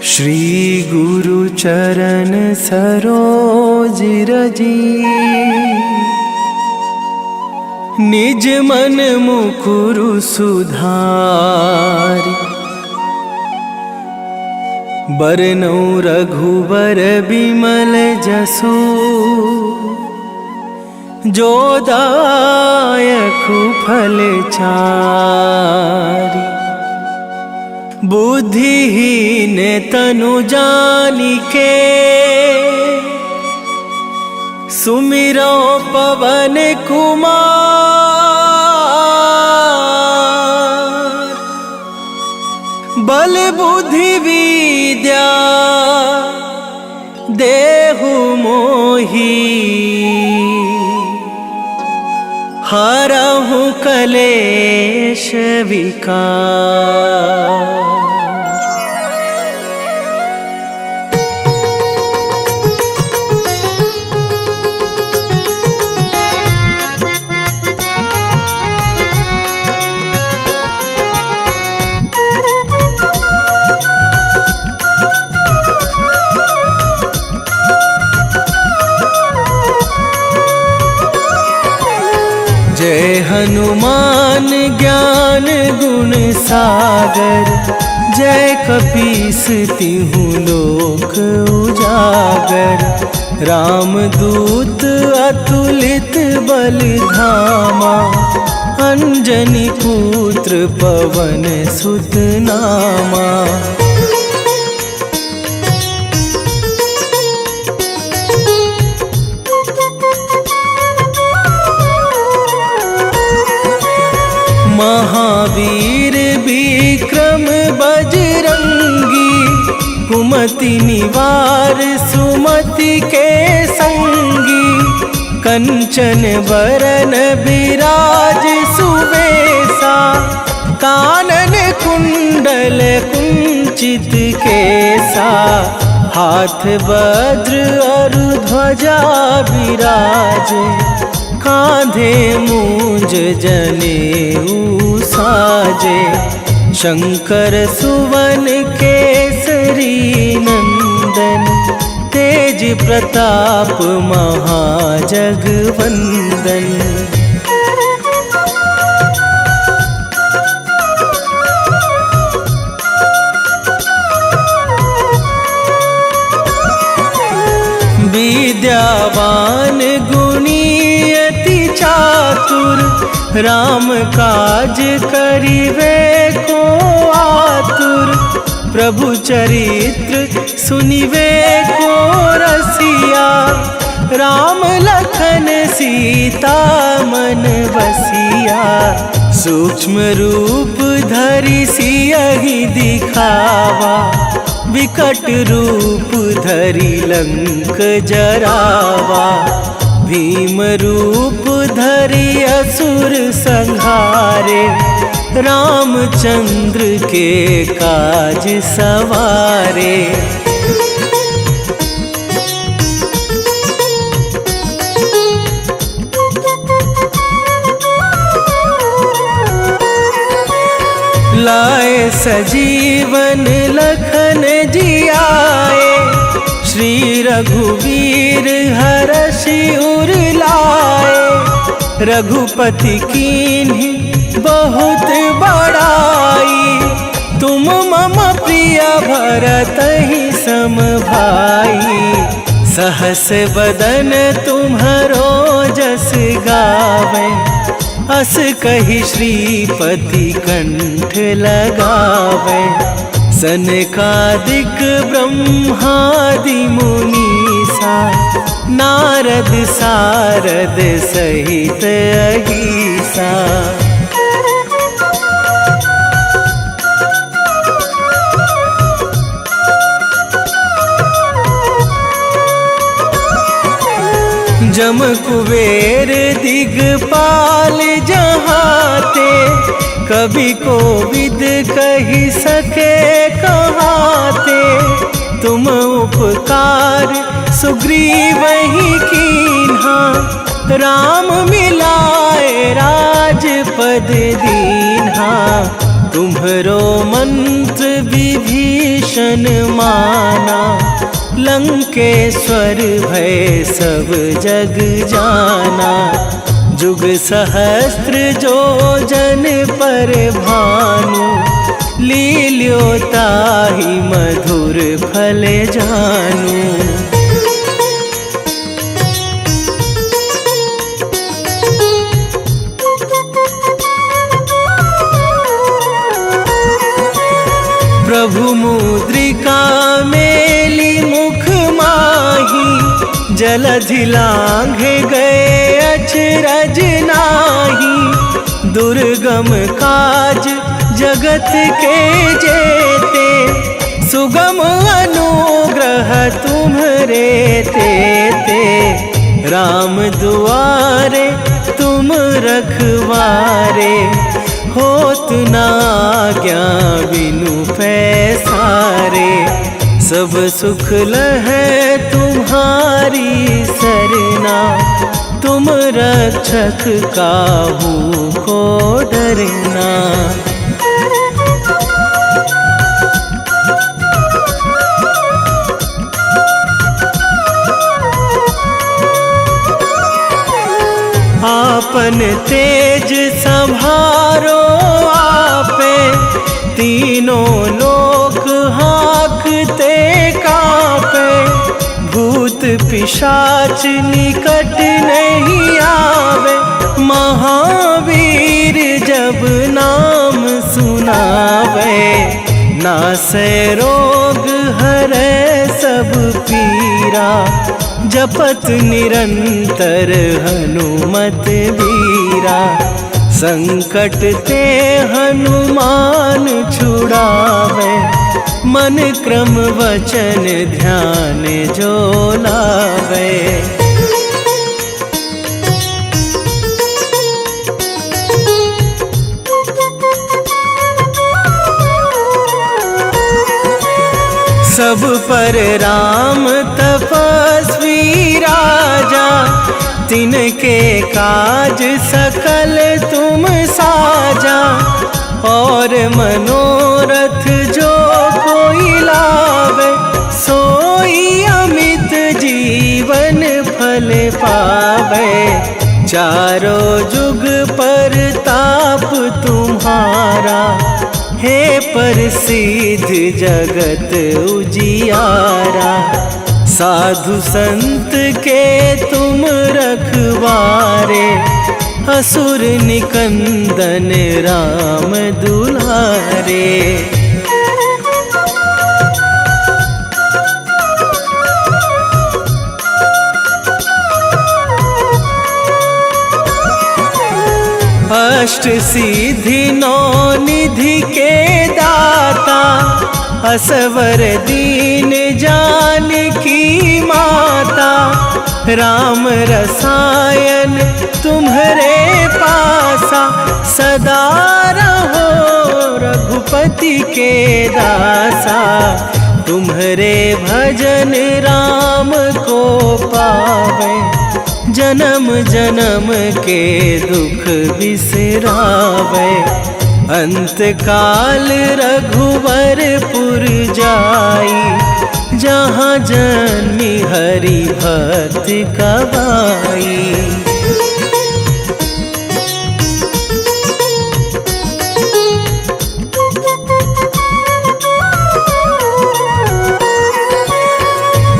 श्री गुरु चरण सरोज रजी, निज मन मुकुरु सुधारि। बरनउँ रघुबर बिमल जसु, जो दायकु फल चारि। बुद्धिहीन तनु जानिके, सुमिरो पवन कुमार। बल बुद्धि विद्या देहु मोहि, हरहु कलेश विकार। जय हनुमान ज्ञान गुण सागर, जय कपीस तिहु लोक उजागर। रामदूत अतुलित बल धामा, अंजनी पुत्र पवन सुत नामा। महावीर विक्रम बजरंगी, कुमति निवार सुमति के संगी। कंचन बरन बिराज सुबेसा, कानन कुंडल कुंचित केसा। हाथ वज्र और ध्वजा विराजे, कांधे मूंज जनेऊ साजे। शंकर सुवन केसरी नंदन, तेज प्रताप महाजगवंदन। विद्यावान गुणी अति चातुर, राम काज करिवे को आतुर। प्रभु चरित्र सुनिवे को रसिया, राम लखन सीता मन बसिया। सूक्ष्म रूप धरि सियहि दिखावा, विकट रूप धरि लंक जरावा। भीम रूप धरि असुर संहारे, रामचंद्र के काज सवारे। लाए सजीवन लखन जियाए, श्री रघुवीर हरषि उर लाए। रघुपति कीन्ही बहुत बड़ाई, तुम मम प्रिय भरतहि सम भाई। सहस बदन तुम्हरो जस गावे, अस कहि श्रीपति कंठ लगावे। सनकादिक ब्रह्मादि मुनीसा, नारद सारद सहित अहिसा। जम कुबेर दिगपाल जहाते, कभी कोविद कहि सके कहाते। तुम उपकार सुग्रीवहि कीन्हा, राम मिलाए राजपद दीन्हा। तुम्हरो मंत्र विभीषण माना, लंकेश्वर भय सब जग जाना। जुग सहस्त्र जो जन पर भानु, लील्यो ताहि मधुर फल जानू। प्रभु मुद्रिका मेली मुख माही, जलधि लांघे गए अचरज नाही। दुर्गम काज जगत के जेते, सुगम अनुग्रह तुम्हरे तेते। राम दुआरे तुम रखवारे, होत न आज्ञा बिनु पैसारे। सब सुख लहै तुम्हारी सरना, तुम रक्षक काहू को डरना। आपन तेज संभारो आपे, तीनों लोक हाँकते कांपे। भूत पिशाच निकट नहीं आवे, महावीर जब नाम सुनावे। नासै रोग हरै सब पीरा, जपत निरंतर हनुमत वीरा। संकट ते हनुमान छुड़ावे, मन क्रम वचन ध्यान जो लावे। सब पर राम तपस्वी राजा, तिनके काज सकल तुम साजा। और मनोरथ जो कोई लावे, सोई अमित जीवन फल पावे। चारों जुग पर ताप तुम्हारा, हे प्रसिद्ध जगत उजियारा। साधु संत के तुम रखवारे, असुर निकंदन राम दुलारे। अष्ट सिद्धि नौ निधि के दाता, असवर दीन जानकी माता। राम रसायन तुम्हरे पासा, सदा रहो रघुपति के दासा। तुम्हरे भजन राम को पावे, जन्म जन्म के दुख बिसरावे। अंत काल रघुवरपुर जाई, जहाँ जन्मी हरि भक्त कवाई।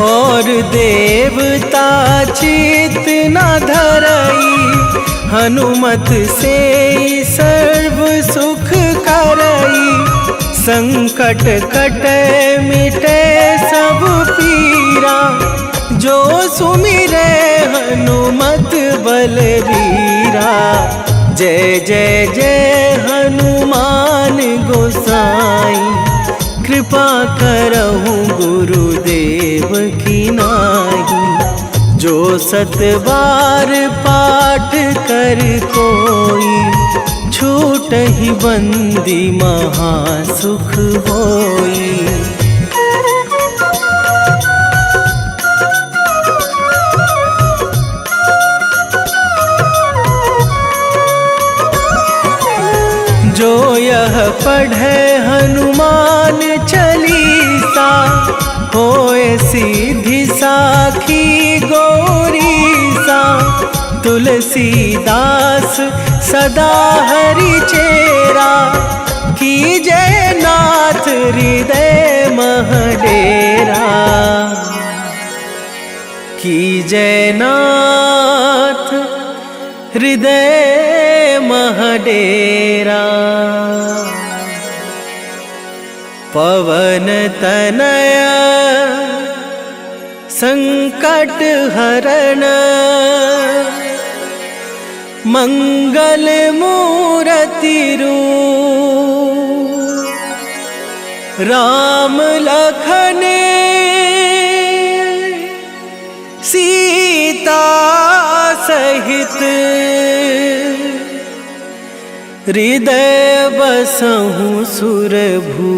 और देवता चित न धरई, हनुमत से सर्व सुख करई। संकट कटे मिटे सब पीरा, जो सुमिरे हनुमत बलबीरा। जय जय जय हनुमान गोसाई, कृपा करहु गुरुदेव की नाई। जो सत बार पाठ कर कोई, छूटहि बंदी महासुख होई। जो यह पढ़ पढ़े हनुमान चालीसा, होए सीधी साखी गौरीसा। तुलसीदास सदा हरि चेरा, कीजे नाथ हृदय मह डेरा। कीजे नाथ हृदय मह डेरा। पवन तनय संकट हरण, मंगल मूरति रूप। राम लखन सीता सहित, हृदय बसहु सुरभू।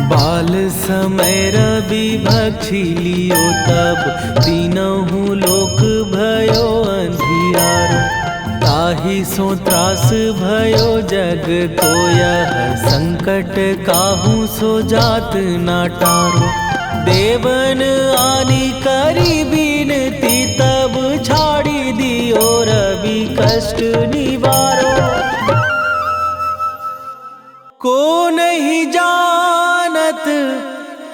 बाल समय रवि भक्षी लियो तब, तीनहु लोक भयो अंधियारो। ताहि सो त्रास भयो जग को यह, संकट काहू सो जात ना टारो। देवन आनी करी बिनती, तब छाड़ी दियो रवि कष्ट निवारो। को नहीं जानत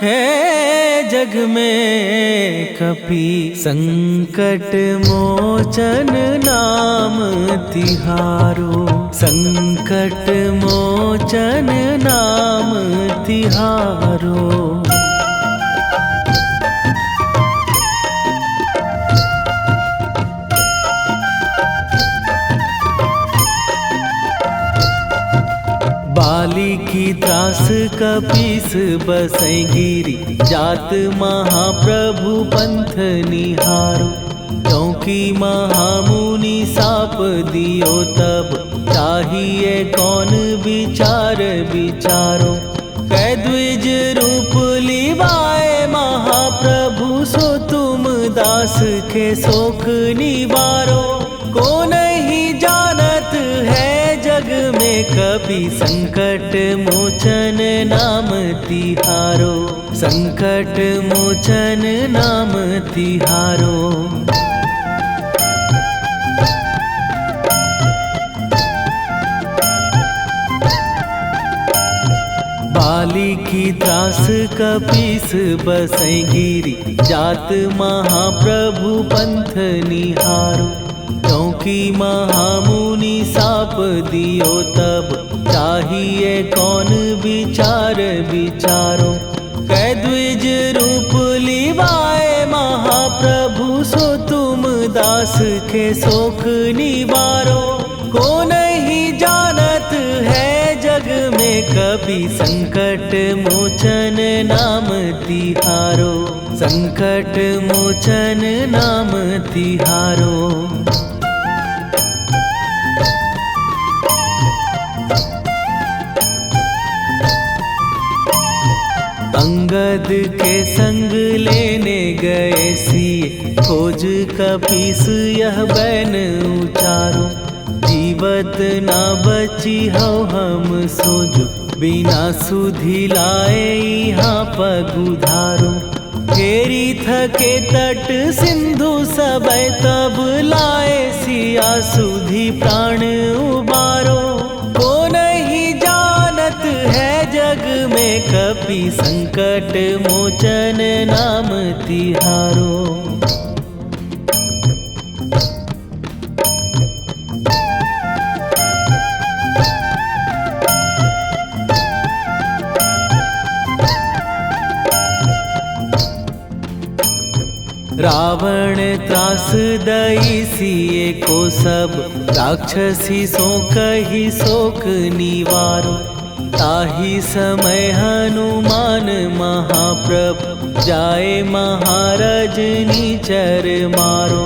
है जग में कपि, संकट मोचन नाम तिहारो। संकट मोचन नाम तिहारो। बाली की त्रास कपीस बसै गिरी, जात महाप्रभु पंथ निहारो। क्योंकि महामुनि साप दियो तब, चाहिए कौन विचार विचारो। कै द्विज रूप लिवाए महाप्रभु, सो तुम दास के शोक निवारो। को नहीं जानत है जग में कपि, संकट मोचन नाम तिहारो। संकट मोचन नाम तिहारो। बाली की त्रास कपीस बसै गिरी, जात महाप्रभु पंथ निहारो। क्योंकि महामुनि साप दियो तब, चाहिए कौन विचार विचारो। कै द्विज रूप लिवाए महाप्रभु, सो तुम दास के शोक निवारो। को नहीं जानत है जग में कपि, संकट मोचन नाम तिहारो। संकट मोचन नाम तिहारो। अंगद के संग लेने गए सिए, खोज कपीस यह बैन उचारो। जीवत ना बची हो हम सोजो, बिना सुधि लाए यहाँ पगुधारो। फेरी थके तट सिंधु सबे, तब लाए सिया सुधि प्राण उबारो। को नहीं जानत है जग में कपि, संकट मोचन नाम तिहारो। रावण त्रास दई सिए को सब, राक्षसी सो कही शोक निवारो। ताहि समय हनुमान महाप्रभु, जाए महाराज निचर मारो।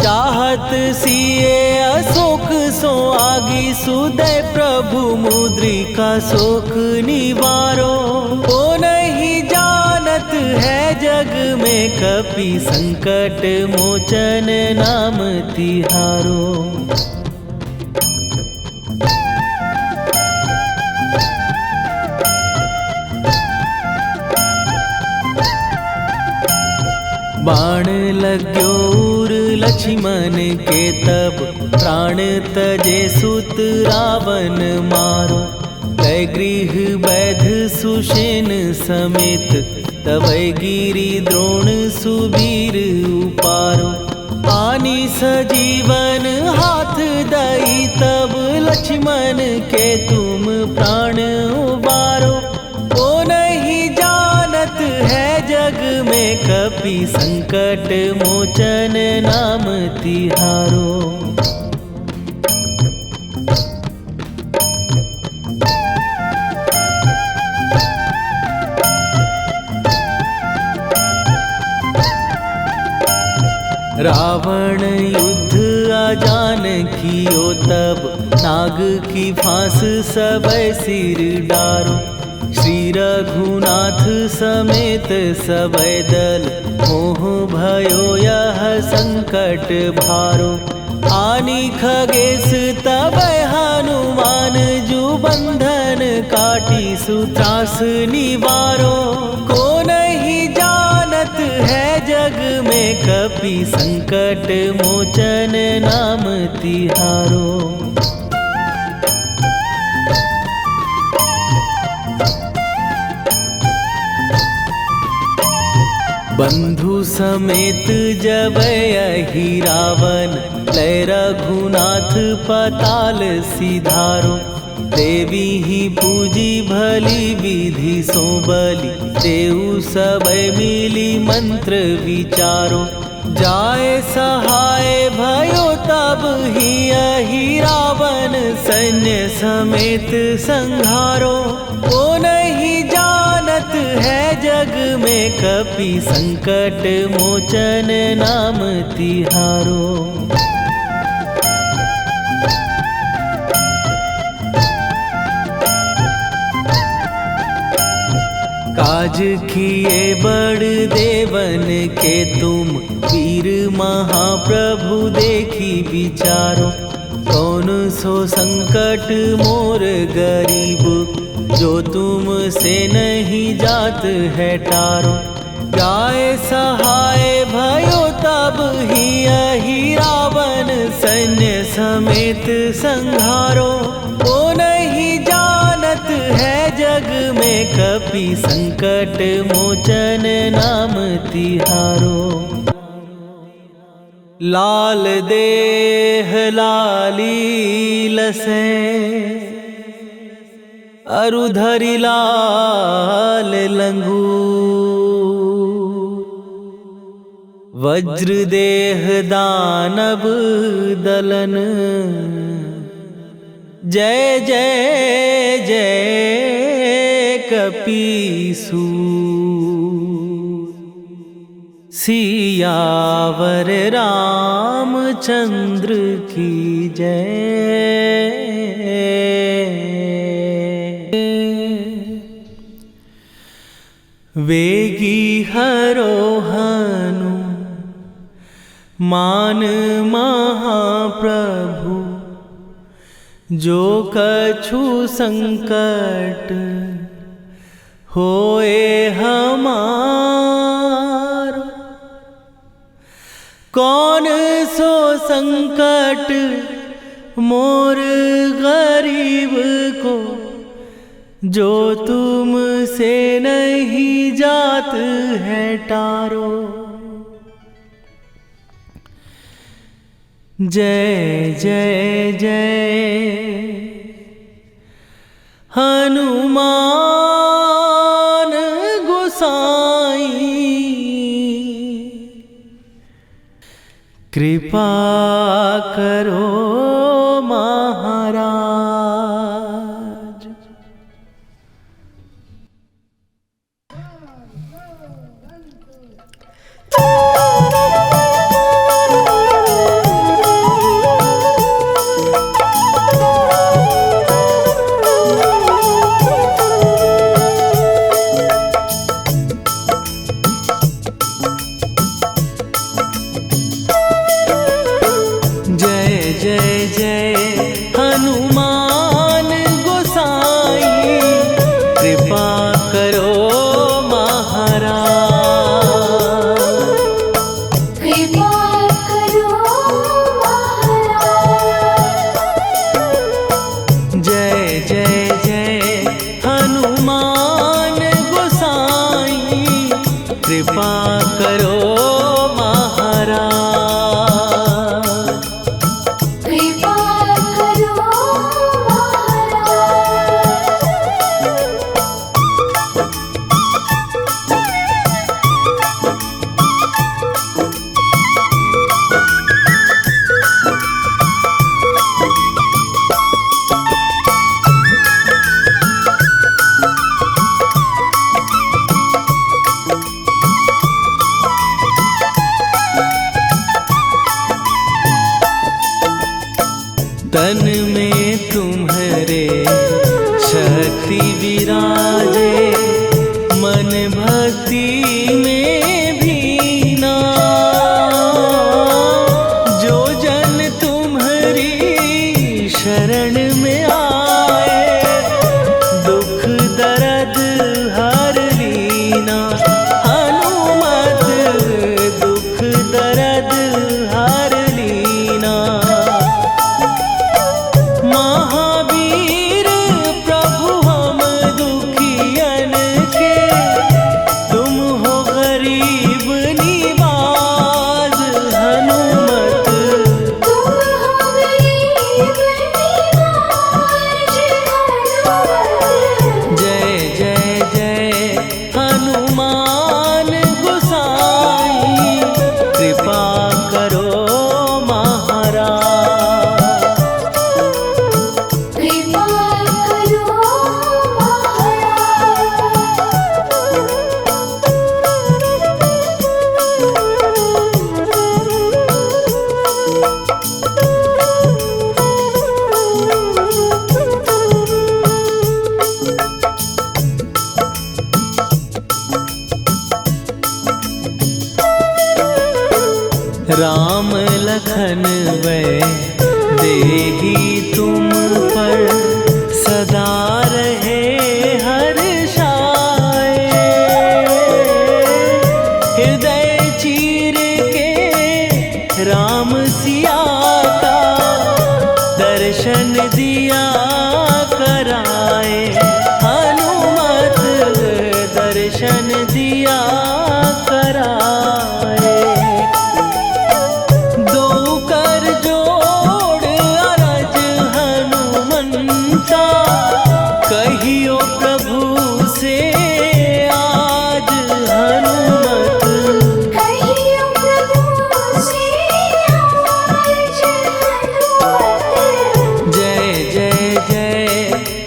चाहत सिए अशोक सो आगी सुदय प्रभु मुद्रिका शोक निवारो। ओ नहीं जानत है जग में कपि संकट मोचन नाम तिहारो। बाण लग्यो उर लक्ष्मण के तब प्राण तजे सुत रावण मारो। कै गृह वैध सुषेण समेत तवै गिरि द्रोण सुबीर उपारो। आनी सजीवन हाथ दई तब लक्ष्मण के तुम प्राण उबारो। ओ नहीं जानत है जग में कपि संकट मोचन नाम तिहारो। रावण युद्ध आजान कियो तब नाग की फांस सबै सिर डारो। श्री रघुनाथ समेत सबै दल मोह भयो यह संकट भारो। आनी खगेश तबै हनुमान जु बंधन काटी सुत्रास निवारो। को नहीं जानत है जग में कपि संकट मोचन नाम तिहारो। बंधु समेत जबै अहि रावण लय रघुनाथ पताल सिधारो। देवी ही पूजी भली विधि सो बलि देऊ सबै मिली मंत्र विचारो। जाय सहाय भयो तब ही अहि रावण सैन्य समेत संहारो। ओ नहीं जानत है जग में कपि संकट मोचन नाम तिहारो। काज किए बड़ देवन के तुम वीर महाप्रभु देखी विचारो। कौन सो संकट मोर गरीब जो तुम से नहीं जात है टारो। जाय सहाय भयो तब ही अहि रावण सैन्य समेत संहारो। ओ नहीं जानत है जग में कपि संकट मोचन नाम तिहारो। लाल देह लाली लसे अरुधरि लाल लंगूर। वज्र देह दानव दलन जय जय जय कपीसूर। सियावर रामचंद्र की जय। वेगी हरोहनु मान महाप्रभु जो कछु संकट होए हमार। कौन सो संकट मोर गरीब को जो तुम से नहीं जात है टारो। जय जय जय हनुमान गोसाई। कृपा करो महाराज। कृपा करो महाराज। कृपा करो तन में तुम्हारे शक्ति विराजे, मन भक्ति में भीना। जो जन तुम्हारी शरण में आए, दुख दर्द हर लीना। हनुमत दुख दर्द हर लीना। महावीर प्रभु हम दुखियन के, तुम हो गरीब निवाज। हनुमत तुम हो गरीब निवाज। जय जय जय हनुमान गोसाई, कृपा करो महाराज। कृपा करो राम लखन वै देही तुम पर, सदा रहे हर्षाए। हृदय चीर के राम सिया का, दर्शन दिया कराए। हनुमत दर्शन दिया कराए। दो कर जोड़ अरज हनुमंता, कहियो प्रभु से आज। हनुमत कहियो प्रभु से आज। हनुमत जय जय जय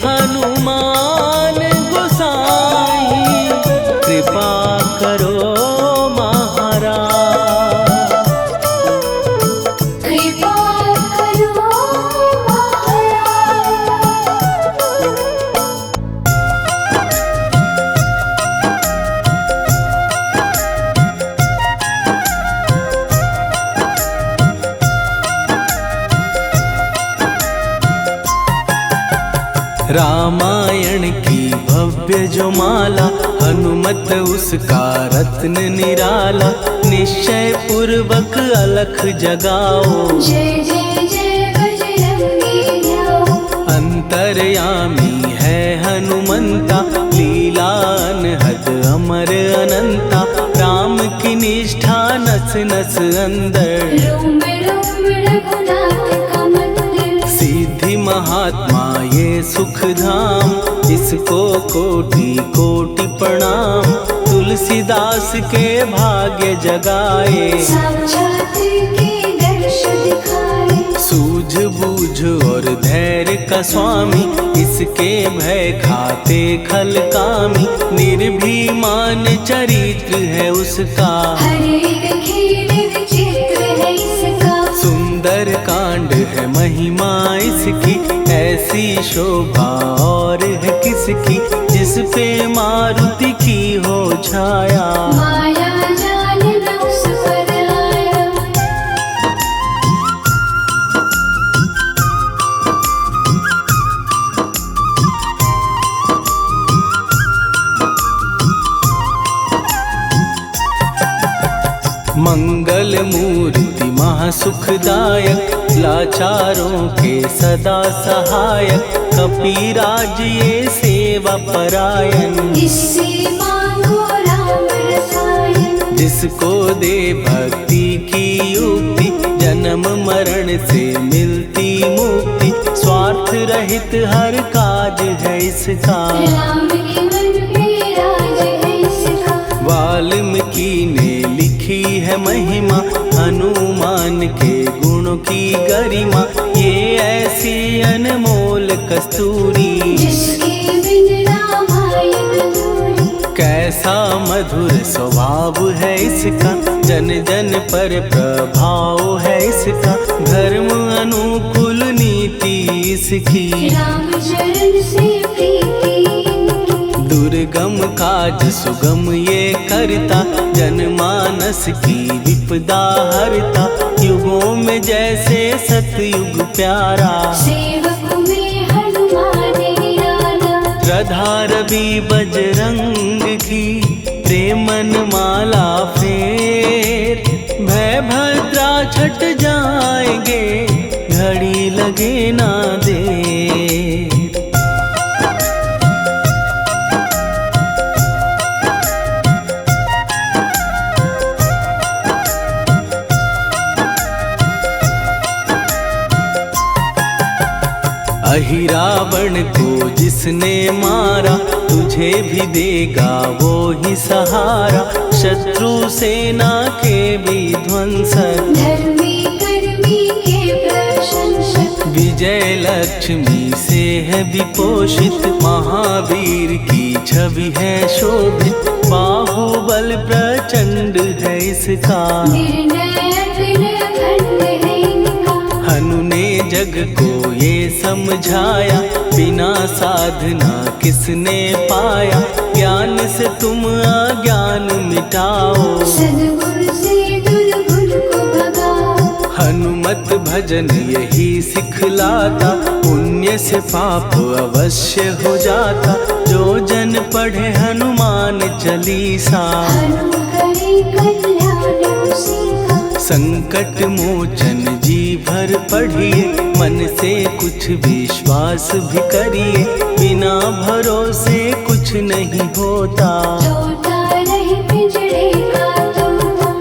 हनुमान गोसाई, कृपा करो महाराज। कृपा करो रामायण की भव्य जो माला, हनुमत उसका रत्न निराला। निश्चय पूर्वक अलख जगाओ, जय जय जय बजरंगी जाओ। अंतर्यामी है हनुमंता, लीला अनहद अमर अनंता। राम की निष्ठा नस नस अंदर, रोम रोम रघुनाथ का मंदिर। सिद्धि महात्मा ये सुख धाम, इसको कोटि कोटि प्रणाम। तुलसीदास के भाग्य जगाए, साक्षात के दर्श दिखाए। सूझ बूझ और धैर्य का स्वामी, इसके भय खाते खल कामी। निर्भीमान चरित्र है उसका, हर एक खेल विचित्र है इसका। सुंदर कांड है महिमा इसकी, ऐसी शोभा और है किसकी। जिस पे मारुति की हो छाया, माया जाल न उस पर आया। मंगल मूर्ति महासुखदायक, लाचारों के सदा सहायक। कपीराज ये सेवा परायण, इससे मांगो राम रसायन। जिसको दे भक्ति की युक्ति, जन्म मरण से मिलती मुक्ति। स्वार्थ रहित हर काज है इसका, राम के मन पे राज है इसका। वाल्मीकि ने लिखी है महिमा, हनुमान के गुणों की गरिमा। ये ऐसी अनमोल कस्तूरी, जिसके बिन रामायण अधूरी। कैसा मधुर स्वभाव है इसका, जन जन पर प्रभाव है इसका। धर्म अनुकूल नीति इसकी, राम चरण से प्रीति इनकी। दुर्गम काज सुगम ये करता, जनमानस की विपदा हरता। युगों में जैसे सतयुग प्यारा, सेवक में हनुमान निराला। श्रद्धा रवि बजरंग की, प्रेमन माला फेर। भय भद्रा छट जाएंगे, घड़ी लगे ना देर। अहि रावण को जिसने मारा, तुझे भी देगा वो ही सहारा। शत्रु सेना के विध्वंसक, धर्मी कर्मी के प्रशंसक। विजय लक्ष्मी से है विपोषित, महावीर की छवि है शोभित। बाहुबल प्रचंड है इसका, निर्णय अखंड है इनका। हनु ने जग को ये समझाया, बिना साधना किसने पाया। ज्ञान से तुम अज्ञान मिटाओ, सद्गुण से दुर्गुण को भगाओ। हनुमत भजन यही सिखलाता, पुण्य से पाप अवश्य हो जाता। जो जन पढ़े हनुमान चालीसा, हनु करे कल्याण उसी का। संकट मोचन जी भर पढ़िए, मन से कुछ विश्वास भी करिए। बिना भरोसे कुछ नहीं होता, तोता रहे पिंजड़े का तोता।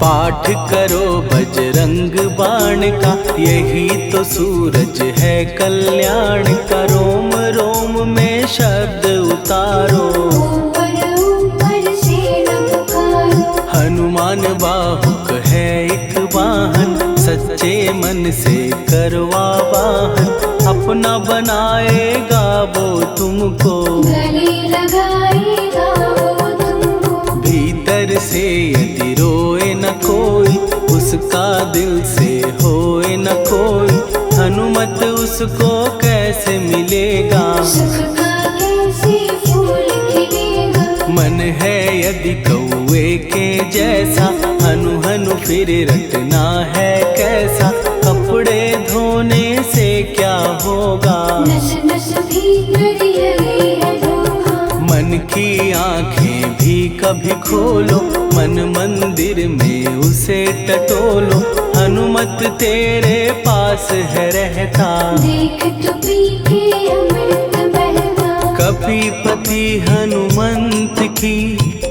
पाठ करो बजरंग बाण का, यही तो सूरज है कल्याण का। रोम रोम में शब्द उतारो, ऊपर ऊपर से न पुकारो। हनुमान बाहुक है एक वाहन, सच्चे मन से करवा वाहन। अपना बनाएगा वो तुमको, गले लगाएगा वो तुमको। भीतर से यदि रोए न कोई, उसका दिल से होए न कोई। हनुमत उसको कैसे मिलेगा, सुख का कैसे फूल खिलेगा। मन है यदि कौवे के जैसा, हनु हनु फिर रटना है कैसा। कपड़े धोने से क्या होगा, नस नस भीतर यही है धोखा। मन की आंखें भी कभी खोलो, मन मंदिर में उसे टटोलो। हनुमत तेरे पास है रहता, देख तो पी के अमृत बहता। कपीपति हनुमंत की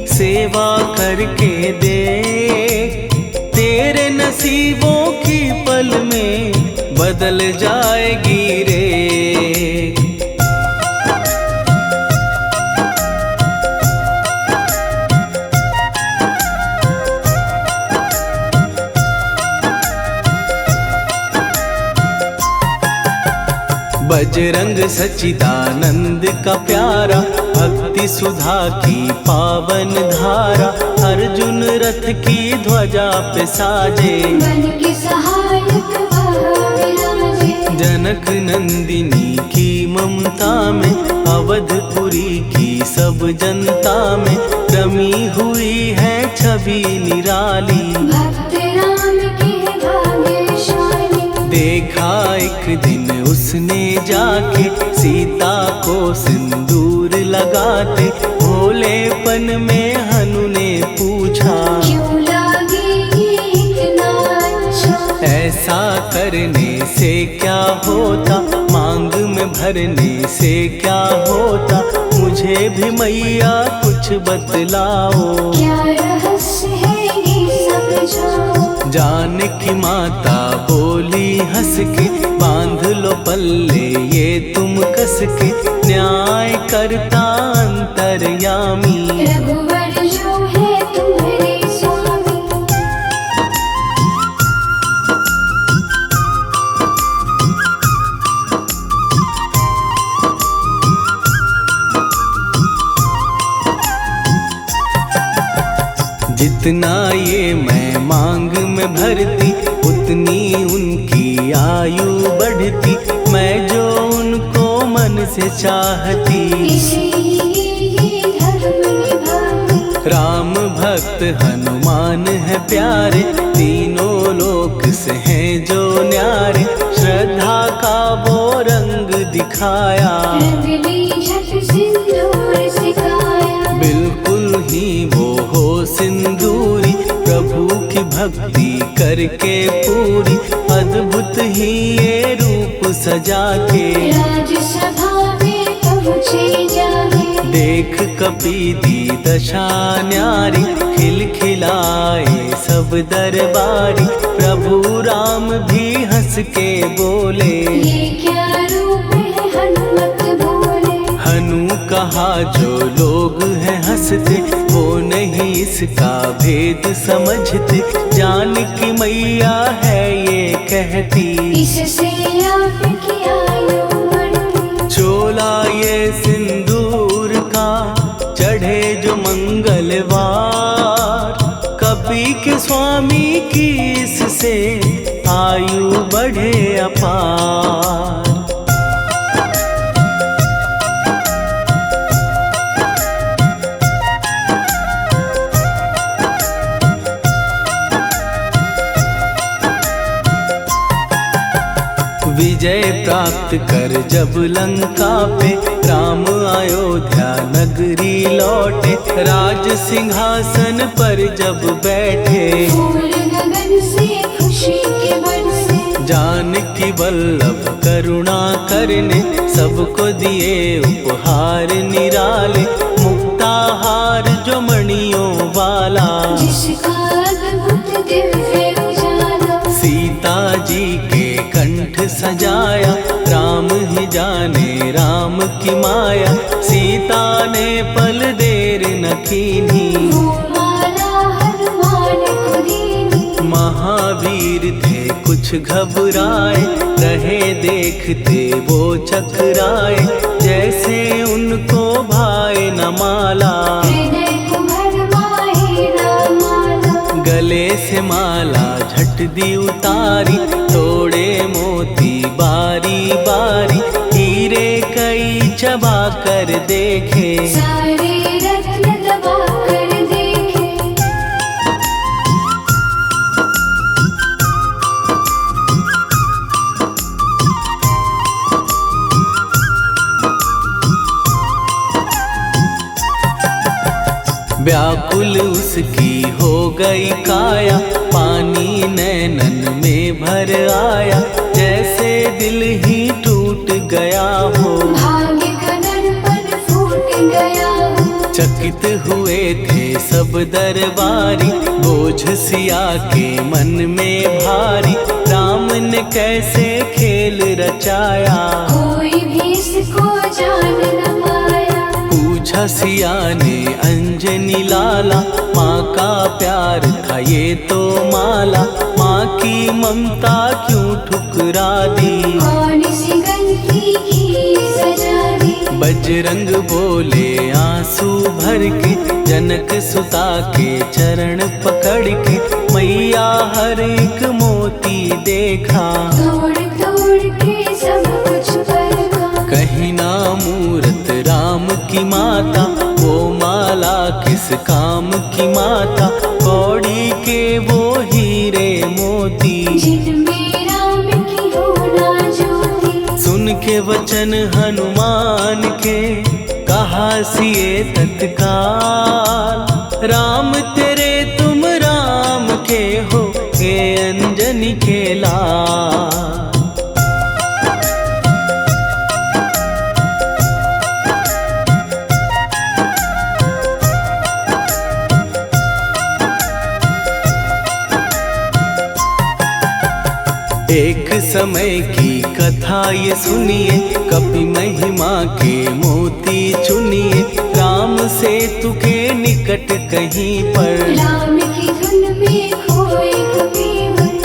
सेवा करके देख। तेरे नसीबों की पल में बदल जाएगी रे। बजरंग सच्चिदानंद का प्यारा, भक्ति सुधा की पावन धारा। अर्जुन रथ की ध्वजा पे साजे, बन के सहायक वहाँ विराजे। जनक नंदिनी की ममता में, अवधपुरी की सब जनता में। रमी हुई है छवि निराली, भक्त राम के भाग्यशाली। देखा एक दिन उसने जाके, सीता को सिंदूर लगाते। भोलेपन में हनु ने पूछा, क्यों लागे ये ऐसा करने से क्या होता, मांग में भरने से क्या होता, मुझे भी मैया कुछ बतलाओ। क्या रहस्य है ये समझाओ। जानकी माता बोली हंस के, बांध लो पल्ले ये तुम कस के, न्याय करता अंतर्यामी। रघुवर जो है तुम्हारे स्वामी। जितना ये मैं मांग में भरती, उतनी उनकी आयु बढ़ती, मैं जो उनको मन से चाहती। इसीलिए धर्म निभाती। राम भक्त हनुमान है प्यारे, तीनों लोक से हैं जो न्यारे, श्रद्धा का वो रंग दिखाया। रंग ली झट सिंदूर सिखाया। बिल्कुल ही वो हो सिंदूरी, प्रभु की भक्ति करके पूरी, अद्भुत ही ये रूप सजा के। राजसभा में पहुँचे जाके। देख कपीदी दशा न्यारी, खिलखिलाए सब दरबारी, प्रभु राम भी हंस के बोले। ये क्या रूप है हनुमत बोले। हनु कहा जो लोग हैं हंसते, वो नहीं इसका भेद समझते, जानकी मैया है ये कहती। इससे आपकी आयु बढ़ती। चोला ये सिंदूर का चढ़े जो मंगलवार, कपी के स्वामी की इससे आयु बढ़े अपार। विजय प्राप्त कर जब लंका पे, राम अयोध्या नगरी लौटे, राज सिंहासन पर जब बैठे। फूल गगन से खुशी के बरसे। जानकी वल्लभ करुणा करने, सबको दिए उपहार निराले, मुक्ताहार जो मणियों वाला। जिसका अद्भुत दिव्य उजाला। सीता जी के कंठ सजाया, राम ही जाने राम की माया, सीता ने पल देर न कीन्ही। वो माला हनुमान को दीनी। महावीर थे कुछ घबराए, रहे देखते वो चकराए, जैसे उनको भाए न माला। हृदय को भरमाए राम माला। गले से माला झट दी उतारी, तोड़े मोती बारी बारी, हीरे कई चबा कर देखे। सारे रत्न दबा कर देखे। व्याकुल उसकी हो गई काया, पानी नैनन में भर आया, जैसे दिल ही टूट गया हो। भाग्य का दर्पण फूट गया हो। चकित हुए थे सब दरबारी, बोझ सिया के मन में भारी, राम ने कैसे खेल रचाया। कोई भी इसको जान न पाया। पूछा सिया ने अंजनी लाला, माँ का प्यार था ये तो माला, माँ की ममता क्यों ठुकरा दी। कौन सी गलती की सजा दी। बजरंग बोले आंसू भर के, जनक सुता के चरण पकड़ के, मैया हर एक मोती देखा। तोड़ तोड़ के सब कुछ परखा। कहीं ना मूरत राम की माता, वो माला किस काम की माता, कौड़ी के वो हीरे मोती। जिनमें राम की होना ज्योति। सुन के वचन हनुमान के, कहा सिए तत्काल, राम तेरे तुम राम के हो, हे अंजनी के लाल। एक समय की कथा ये सुनिए, कपि महिमा के मोती चुनिए। राम सेतु के निकट कहीं पर, राम